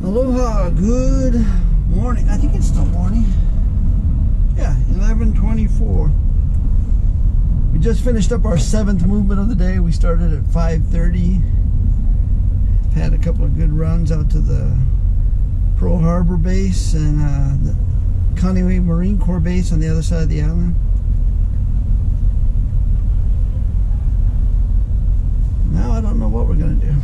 Aloha, good morning. I think it's still morning. Yeah, 11:24. We just finished up our 7th movement of the day. We started at 5:30. Had a couple of good runs out to the Pearl Harbor base and the Kaneohe Marine Corps base on the other side of the island. Now I don't know what we're going to do.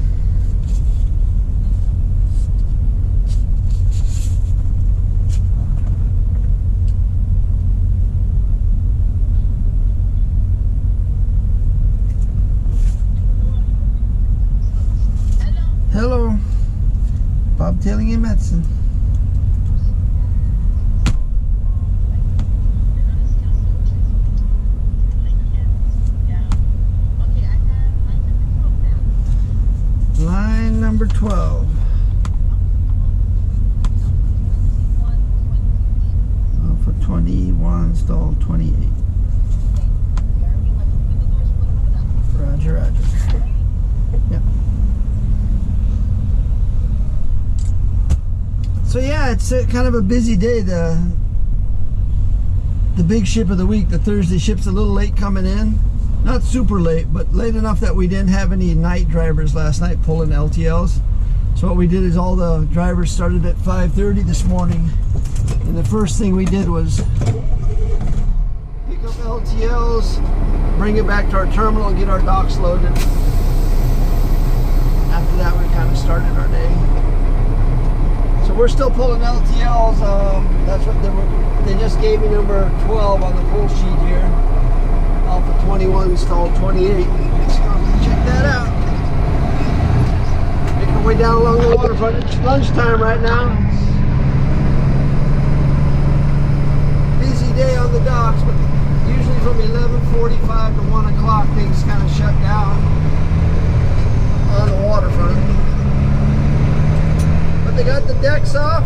Hello, bobtailing in medicine. Line number 12. For 21, stall 28. Roger, roger. Yep. So yeah, it's kind of a busy day. The big ship of the week, the Thursday ship's a little late coming in. Not super late, but late enough that we didn't have any night drivers last night pulling LTLs. So what we did is all the drivers started at 5:30 this morning. And the first thing we did was pick up LTLs, bring it back to our terminal and get our docks loaded. After that, we kind of started our day. So we're still pulling LTLs. That's what they just gave me number 12 on the pull sheet here. Alpha 21 installed 28. Let's go check that out. Making our way down along the waterfront. It's lunchtime right now. Busy day on the docks, but usually from 11:45 to 1 o'clock things kind of shut down on the waterfront. But they got the decks off,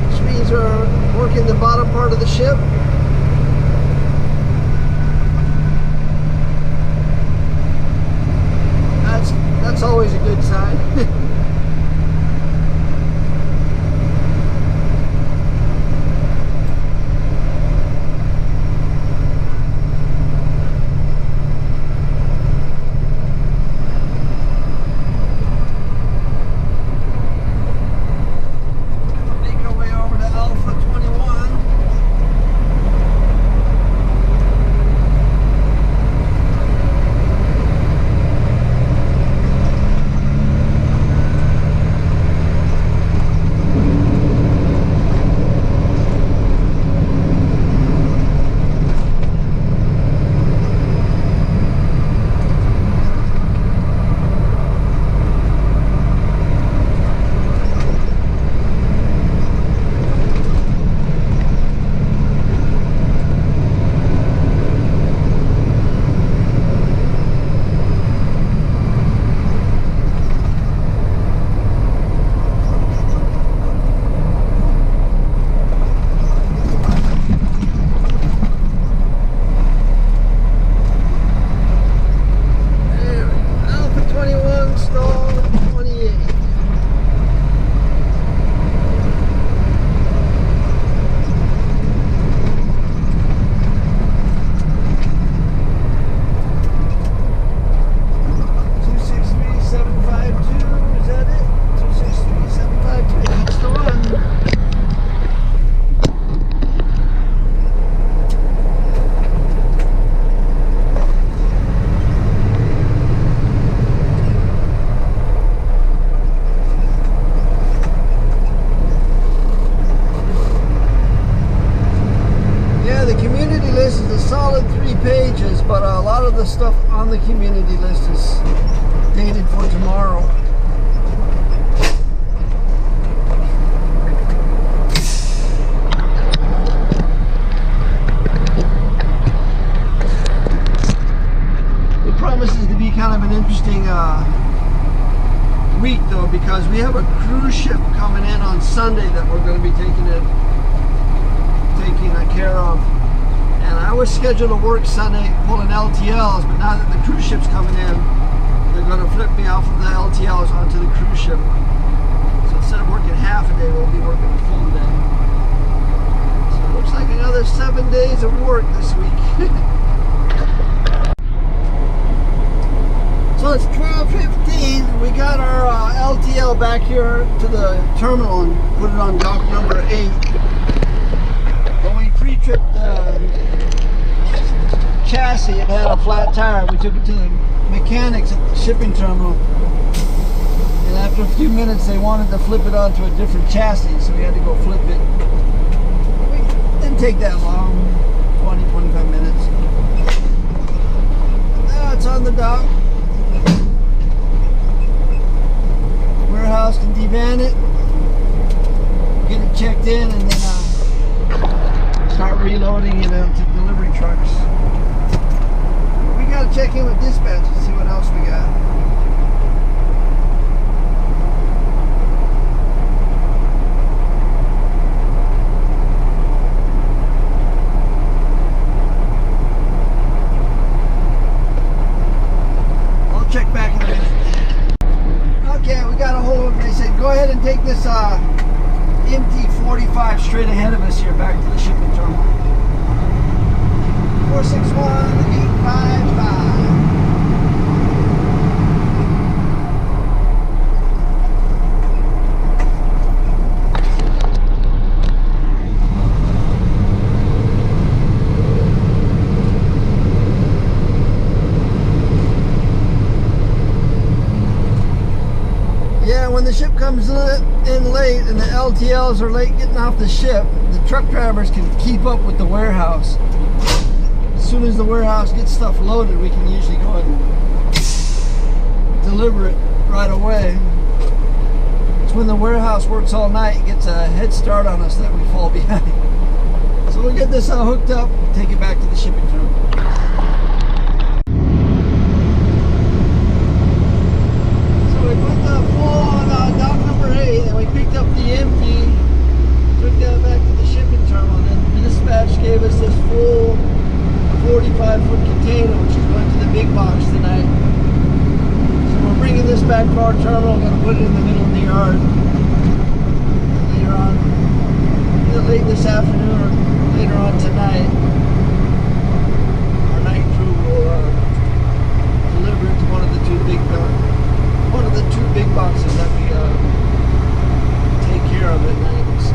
which means we're working the bottom part of the ship. That's always a good sign. of the stuff on the community list is dated for tomorrow. It promises to be kind of an interesting week though, because we have a cruise ship coming in on Sunday that we're going to be taking care of. And I was scheduled to work Sunday pulling LTLs, but now that the cruise ship's coming in, they're going to flip me off of the LTLs onto the cruise ship. So instead of working half a day, we'll be working a full day. So it looks like another 7 days of work this week. So it's 12:15. We got our LTL back here to the terminal and put it on dock number 8. When we pre-tripped the chassis, it had a flat tire. We took it to the mechanics at the shipping terminal. And after a few minutes, they wanted to flip it onto a different chassis, so we had to go flip it. It didn't take that long, 20-25 minutes. Now it's on the dock. Warehouse can devan it, get it checked in, and then start reloading it into delivery trucks. We gotta check in with dispatch and see what else we got. I'll check back in a minute. Okay, we got a hold of them. They said, go ahead and take this MT-45 straight ahead of us here back to the shipping terminal. 461-855. When the ship comes in late and the LTLs are late getting off the ship, the truck drivers can keep up with the warehouse. As soon as the warehouse gets stuff loaded, we can usually go and deliver it right away. It's when the warehouse works all night, it gets a head start on us that we fall behind. So we'll get this all hooked up, take it back to the shipping terminal. And we picked up the empty, took that back to the shipping terminal, and then dispatch gave us this full 45-foot container, which is going to the big box tonight. So we're bringing this back to our terminal, going to put it in the middle of the yard later on, either late this afternoon or later on tonight. Our night crew will deliver it to one of the two big boxes that we take care of at night. So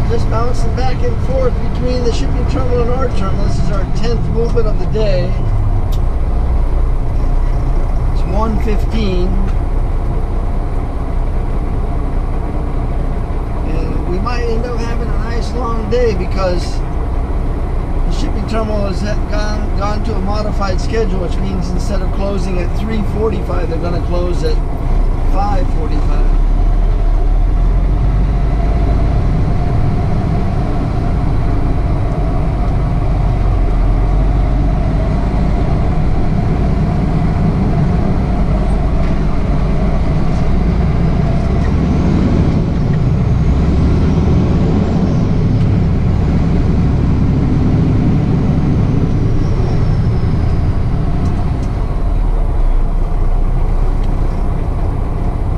just bouncing back and forth between the shipping terminal and our terminal. This is our 10th movement of the day. It's 1:15. And we might end up having a nice long day because the shipping terminal has gone to a modified schedule, which means instead of closing at 3:45, they're going to close at 5:45.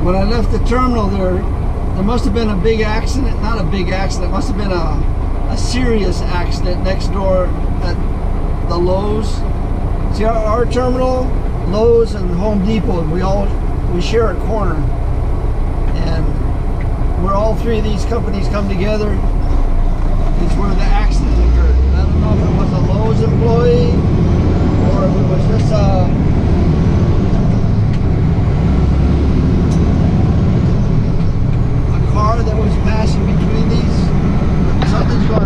When I left the terminal, there must have been a big accident. Not a big accident, it must have been a serious accident next door at the Lowe's. See, our terminal, Lowe's and Home Depot, we share a corner. And where all three of these companies come together is where the accident occurred. I don't know if it was a Lowe's employee or if it was just a car that was passing between these. Something's going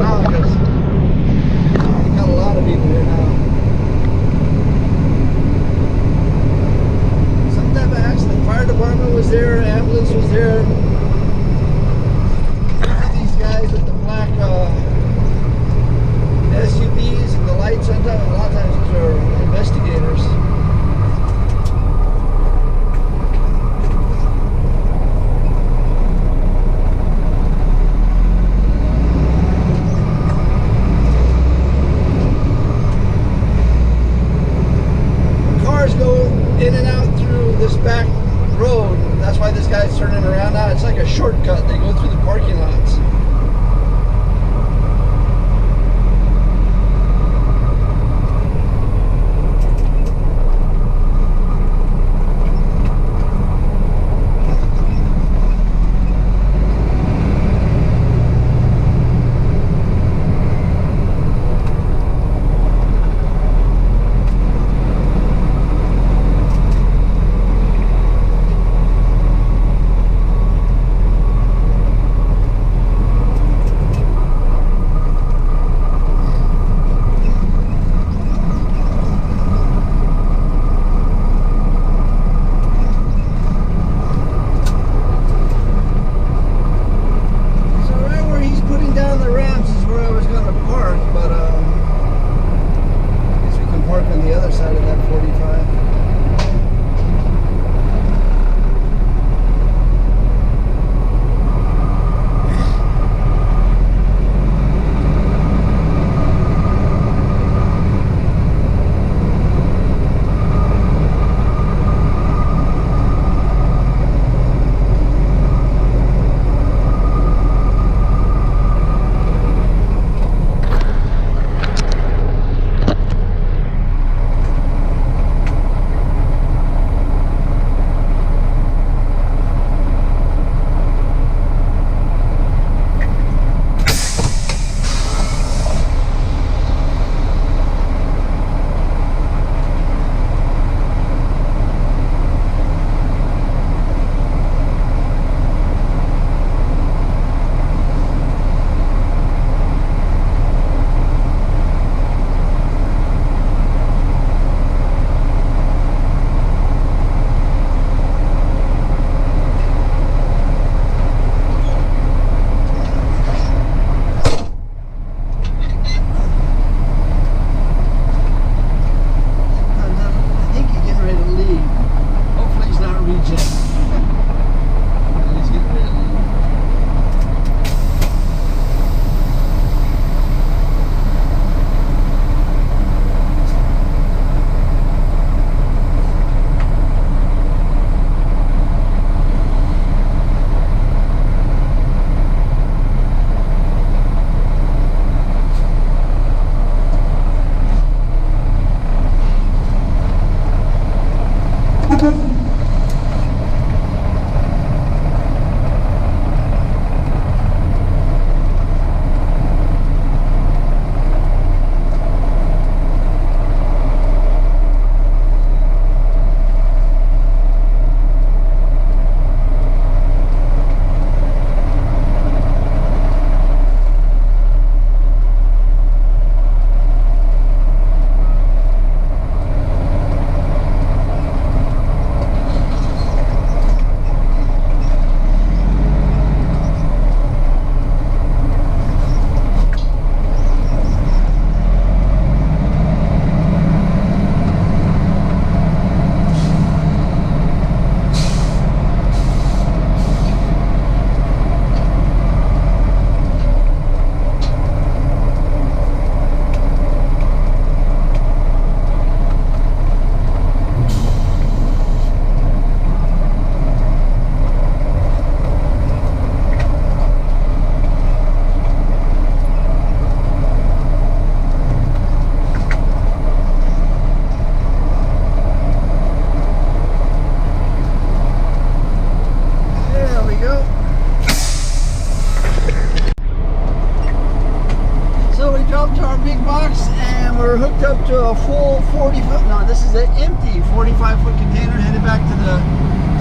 our big box, and we're hooked up to a full 40-foot, no, this is an empty 45-foot container headed back to the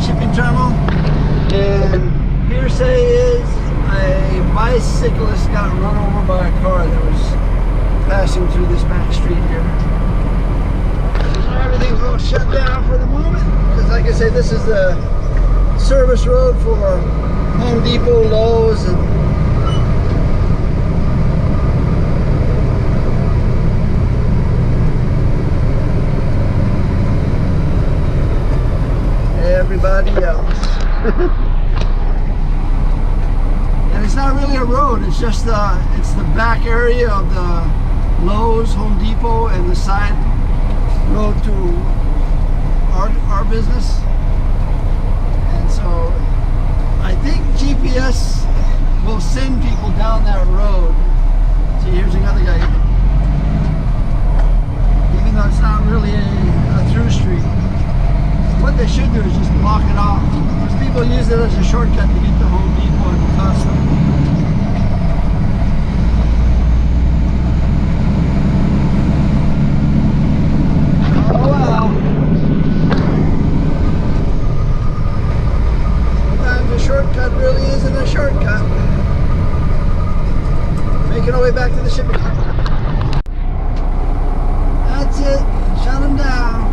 shipping terminal. And hearsay is a bicyclist got run over by a car that was passing through this back street here. So everything's all shut down for the moment, because like I say, this is the service road for Home Depot, Lowe's, and everybody else. And it's not really a road, it's just it's the back area of the Lowe's, Home Depot, and the side road to our business. And so I think GPS will send people down that road. See, here's another guy. Even though it's not really a through street. What they should do is just block it off, because people use it as a shortcut to get to Home Depot and Costco. Oh wow. Sometimes a shortcut really isn't a shortcut. Making our way back to the shipping. That's it. Shut them down.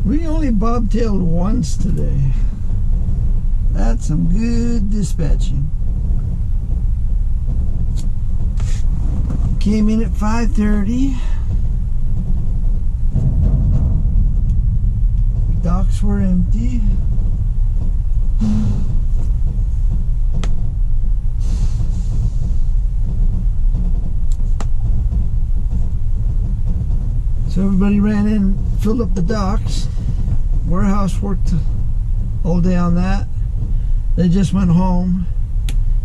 We only bobtailed once today. That's some good dispatching. Came in at 5:30. Docks were empty. So everybody ran in, filled up the docks. Warehouse worked all day on that. They just went home,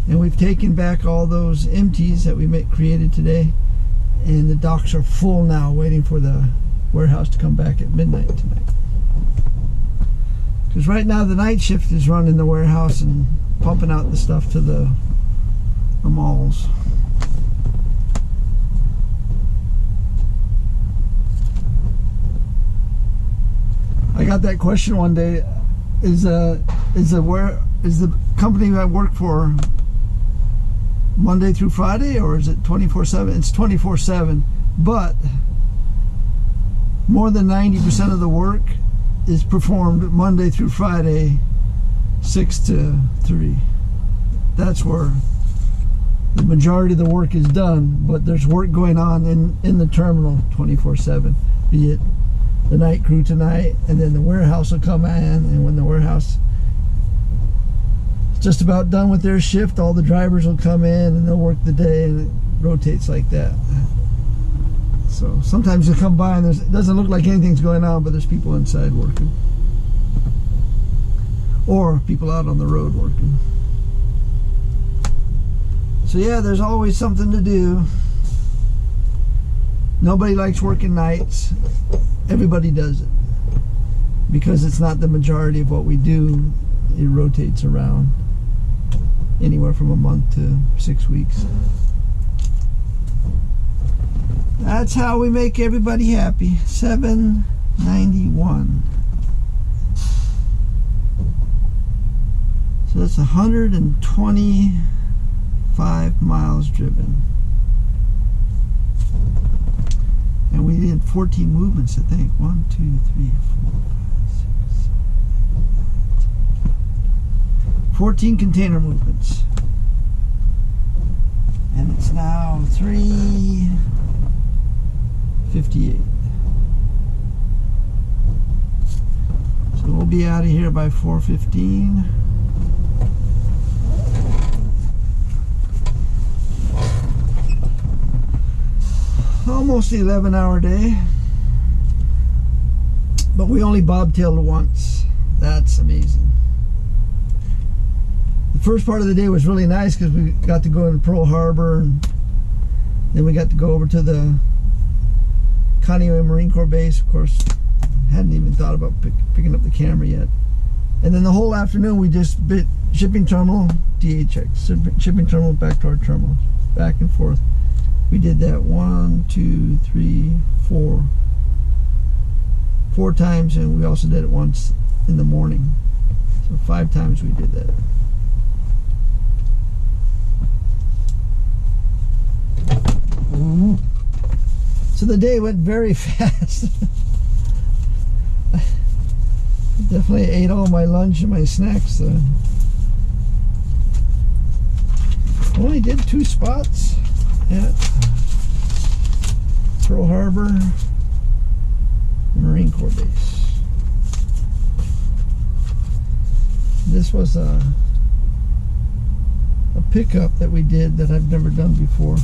and we've taken back all those empties that we created today, and the docks are full now, waiting for the warehouse to come back at midnight tonight. Because right now the night shift is running the warehouse and pumping out the stuff to the malls. I got that question one day: is the company I work for Monday through Friday, or is it 24/7? It's 24/7, but more than 90% of the work is performed Monday through Friday, 6 to 3. That's where the majority of the work is done, but there's work going on in the terminal 24/7, be it the night crew tonight, and then the warehouse will come in, and when the warehouse is just about done with their shift, all the drivers will come in and they'll work the day, and it rotates like that. So sometimes you'll come by and it doesn't look like anything's going on, but there's people inside working, or people out on the road working. So yeah, there's always something to do. Nobody likes working nights. Everybody does it because it's not the majority of what we do. It rotates around anywhere from a month to 6 weeks. That's how we make everybody happy. 791. So that's 125 miles driven. And we did 14 movements, I think. 1, 2, 3, 4, 5, 6, 7, 8, 9, 10, 14 container movements. And it's now 3:58. So we'll be out of here by 4:15. Almost 11-hour day, but we only bobtailed once. That's amazing. The first part of the day was really nice because we got to go into Pearl Harbor, and then we got to go over to the Kaneohe Marine Corps Base. Of course, hadn't even thought about picking up the camera yet. And then the whole afternoon we just bit shipping terminal, DHX, shipping terminal back to our terminal, back and forth. We did that 1, 2, 3, 4 times, and we also did it once in the morning. So 5 times we did that. So the day went very fast. Definitely ate all my lunch and my snacks. Only did 2 spots at Pearl Harbor Marine Corps Base. This was a pickup that we did that I've never done before.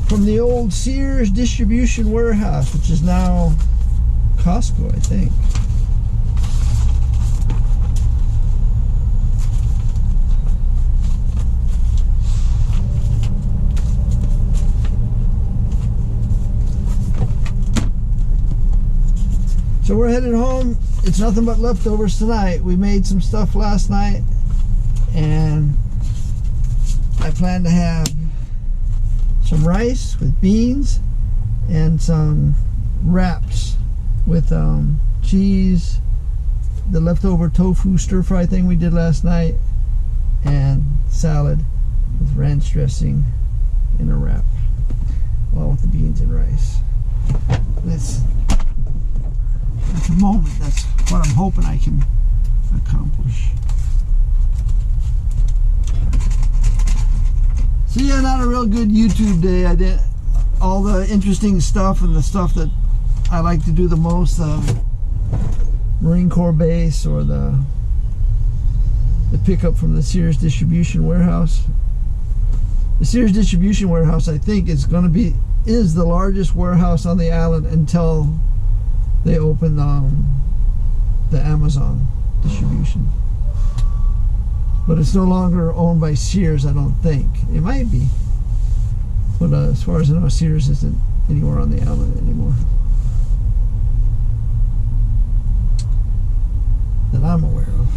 From the old Sears distribution warehouse, which is now Costco, I think. So we're headed home. It's nothing but leftovers tonight. We made some stuff last night, and I plan to have some rice with beans and some wraps with cheese, the leftover tofu stir-fry thing we did last night, and salad with ranch dressing in a wrap, along with the beans and rice. That's, at the moment, that's what I'm hoping I can accomplish. So yeah, not a real good YouTube day. I did all the interesting stuff and the stuff that I like to do the most, Marine Corps Base or the pickup from the Sears distribution warehouse. The Sears distribution warehouse, I think, is the largest warehouse on the island until they open the Amazon distribution. But it's no longer owned by Sears, I don't think. It might be, but as far as I know, Sears isn't anywhere on the island anymore that I'm aware of.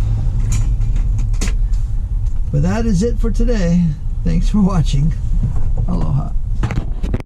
But that is it for today. Thanks for watching. Aloha.